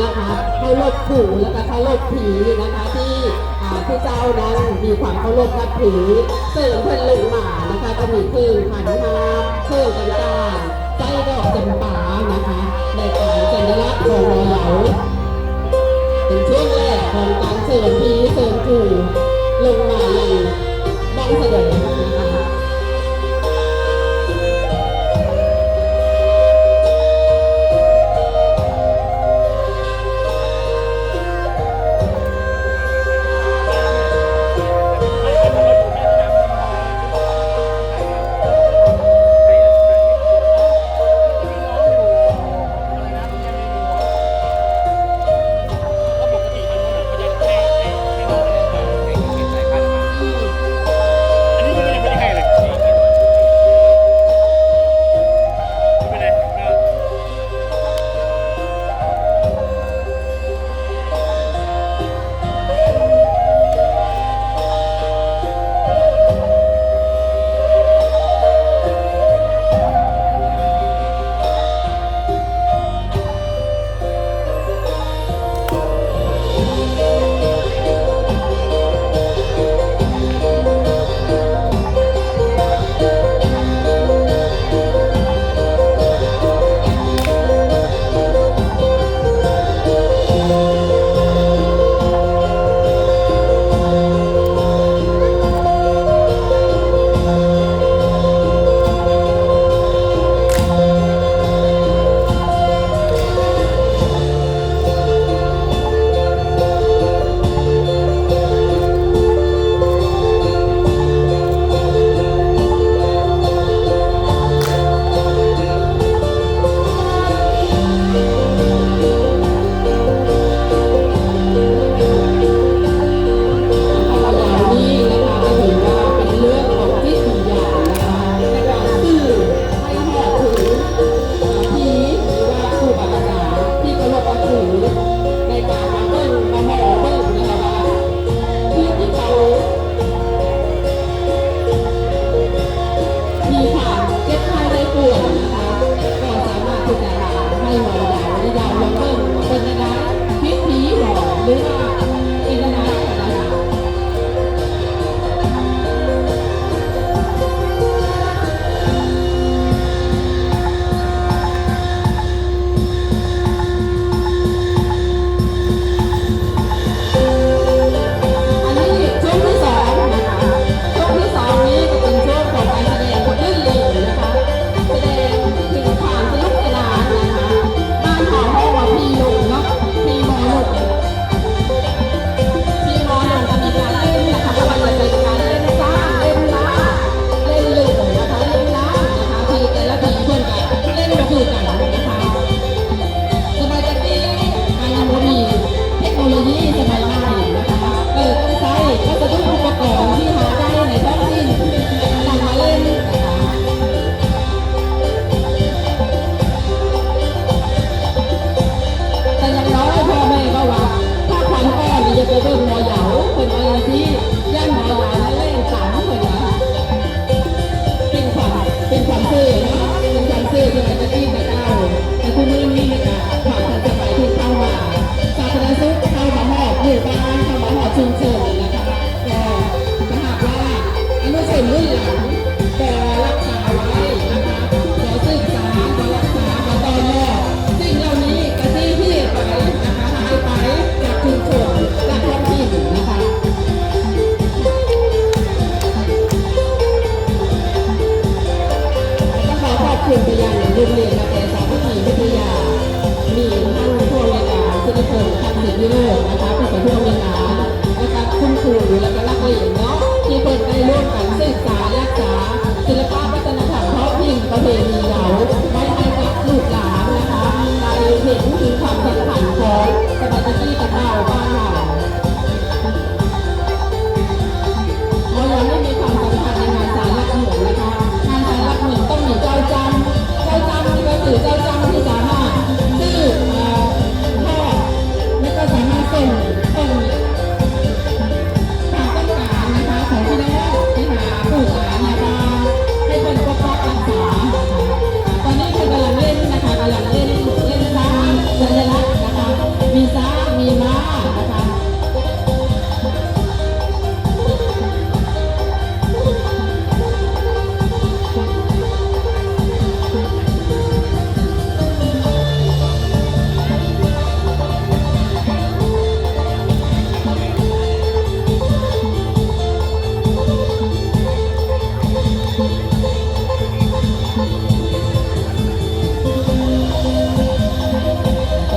นะคะเคารพครูแล้วก็เคารพผีนะคะที่ผู้เจ้านั้นมีความเคารพนับถือเสริมเพื่อนลงมานะคะก็มีเครื่องหันมาเครื่องต่างๆใจดอกจำปานะคะในการสัญลักษณ์ของเราเหลาเป็นช่วงแรกของการเสริมผีเสริมครูลงมาอย่างบ้องแสดงนะคะ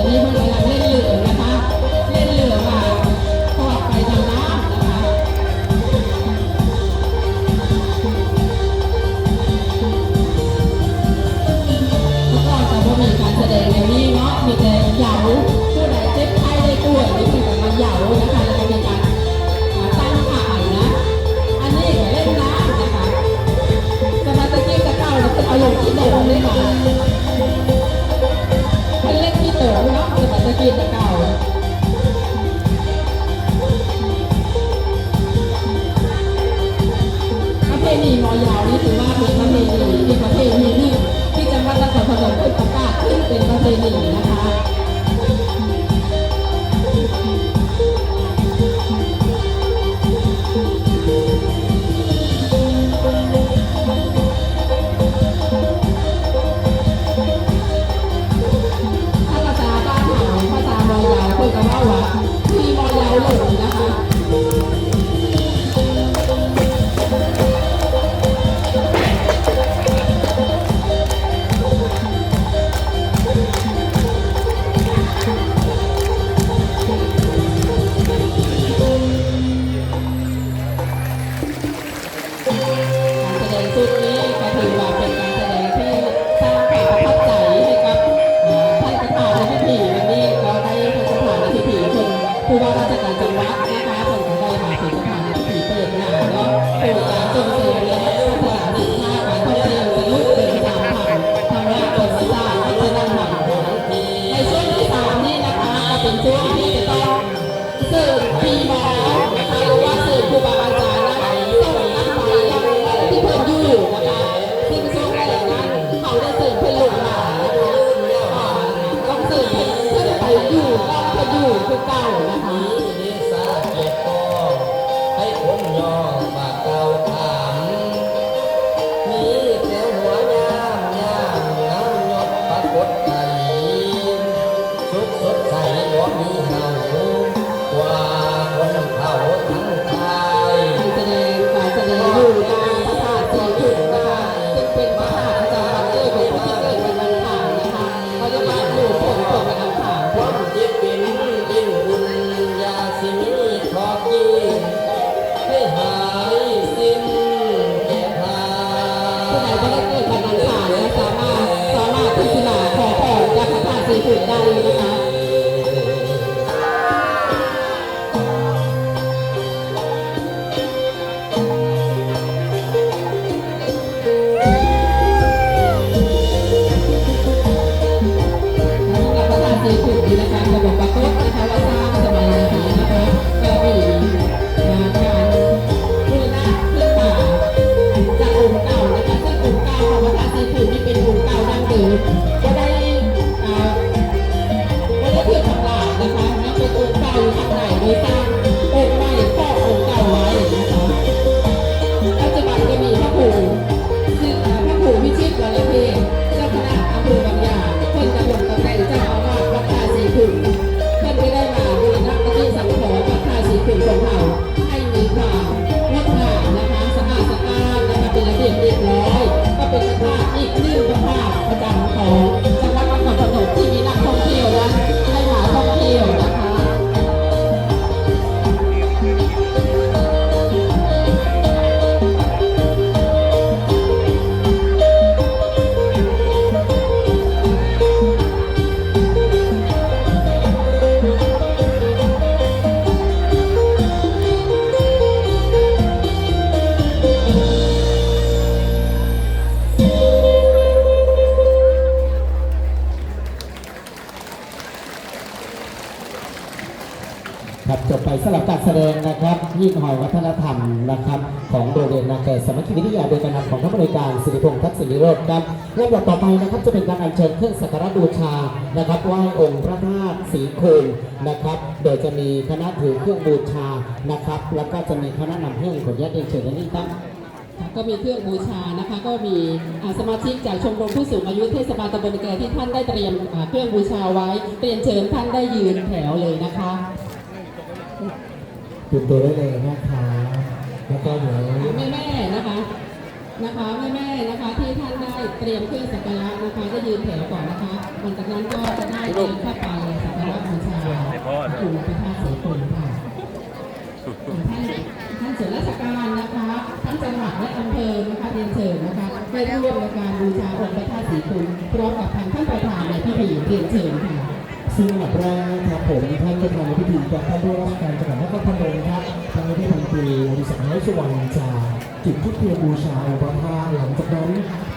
อันนี้มันกำลังเล่นเหลือนะคะเล่นเหลือมาทอดไปทางน้ำนะคะแล้วก็จะไม่มีการแสดงอย่างนี้เนาะมีแต่เหยาผู้ใดเจ็บไข้ได้ป่วยนี่คือการมาเหยานะคะแล้วก็มีการตั้งข่ายนะอันนี้ก็เล่นน้ำนะคะสมาตะกี้ตะเก้าแล้วเป็นอารมณ์ที่โดนเลยค่ะเป็นเล่นที่โดนเนาะสมาตะกี้ตะเก้าประเพณีมอยาวนี่ถือว่าเป็นประเพณีที่ประเพณีหนึ่งที่จังหวัดนครพนมได้ประกาศขึ้นเป็นประเพณีนะคะถ้าภาษาบ้านเราภาษามอยาวคุยกันว่าที่มอยาวหลงนะคะชุดนี้ก็ถือว่าเป็นการแสดงที่สร้างความประทับใจให้กับท่านประธานในพิธีวันนี้ก็ได้เป็นประธานในพิธีเป็นผู้ว่าราชการจังหวัดนะคะผมก็ได้มาเป็นประธานในพิธีเปิดงานเนาะเป็นการส่งเสริมและพัฒนาสินค้าการท่องเที่ยวสนุกเป็นตามพันทำงานเป็นสร้างพัฒนาหนังในช่วงที่3นี่นะคะก็เป็นช่วงที่จะต้องเสิร์ฟพีบอลนะคะหรือว่าเสิร์ฟครูบาอาจารย์นะคะต้องนำไปที่เพิ่มอยู่นะคะซึ่งช่วงแรกนั้นเขาได้เสิร์ฟเป็นหลุมหมานะคะต้องเสิร์ฟเพื่อไปอยู่ต้องไปอยู่คือเก่านะคะ นิสาเกตโตให้คนย่อปากเก่าถามมีแต่หัวยามน้ำยศปรากฏไก่สุขสดใสบ่มีเฮากว่าคนเขาทั้งไทย การแสดงอยู่ในพระธาตุสีถุงนะคะซึ่งเป็นพระธาตุประจำวันเกิดของผู้ที่เกิดวันอังคารนะคะเขาจะมาอยู่ผลของวันอังคาร ความจิตเป็นยิ่งบุญยาสิมีทอกินให้หายสิ้นแก่ทา ผู้ใดก็ได้เกิดวันอังคารและสามารถที่จะมาขอพรจากพระธาตุสีถุงได้นะคะ กับประธานสีขุ่นดีนะคะระบบปรากฏนะคะว่าสร้างสมัยนี้นะคะก็มีการบูรณะขึ้นมาจากองค์เก่านะคะซึ่งองค์เก่าของประธานสีขุ่นนี่เป็นองค์เก่าดั้งเดิมก็ได้เพื่อทำลายนะคะนั่นเป็นองค์เก่าอยู่ข้างในโดยสร้างองค์ใหม่ครอบองค์เก่าไว้นะคะปัจจุบันก็มีพระปู่ซึ่งพระปู่วิชิตวรเทพเจ้าคณะอำเภอบางใหญ่คนดำรงตำแหน่งเจ้าอาวาสวัดท่าสีขุ่นท่านก็ได้มาบูรณะปฏิสังขรณ์วัดท่าสีขุ่นของเราให้มีความงดงามนะคะสะอาดสะอ้านนะคะเป็นระเบียบเรียบร้อยก็เป็นพระธาตุอีกหนึ่งพระธาตุประจำของจังหวัดนครพนมที่มีนักท่องเที่ยวนั้นให้มาท่องเที่ยวนะคะ ครับจบไปสำหรับการแสดงนะครับยิ่งหอยวัฒนธรรมนะครับของโรงเรียนนาแก่สามัคคีวิทยาโดยการนำของท่านผู้บริการสิริพงษ์ทักษิณโรจน์ครับลำดับต่อไปนะครับจะเป็นการอัญเชิญเครื่องสักการะบูชานะครับไหว้องค์พระธาตุสีโคนนะครับโดยจะมีคณะถือเครื่องบูชานะครับแล้วก็จะมีคณะนำเครื่องขออนุญาตเรียนเชิญนี่ครับ ก็มีเครื่องบูชานะคะก็มีสมาชิกจากชมรมผู้สูงอายุเทศบาลตำบลแกที่ท่านได้เตรียมเครื่องบูชาไว้เรียนเชิญท่านได้ยืนแถวเลยนะคะ หยุดตัวได้เลยนะคะแล้วก็เดี๋ยว แม่ๆนะคะ นะคะแม่ๆนะคะที่ท่านได้เตรียมเครื่องสักการะนะคะได้ยืนแถวก่อนนะคะหลังจากนั้นก็จะได้เดินเข้าไปสักการะบูชาคุณพระธาตุเสกลค่ะท่านส่วนราชการนะคะทั้งจังหวัดและอำเภอนะคะเรียนเชิญนะคะได้ร่วมในการบูชาองค์พระธาตุศรีคุณพร้อมกับทางท่านประธานในพิธีเรียนเชิญค่ะ ซึ่งอันดับแรกนะครับผมท่านประธานในพิธีกับท่านผู้ว่าราชการจังหวัดนครพนมครับทางที่พันตรีอดิศักดิ์น้อยสุวรรณจะจุดธูปเทียนบูชาองค์พระธาตุหลังจากนั้น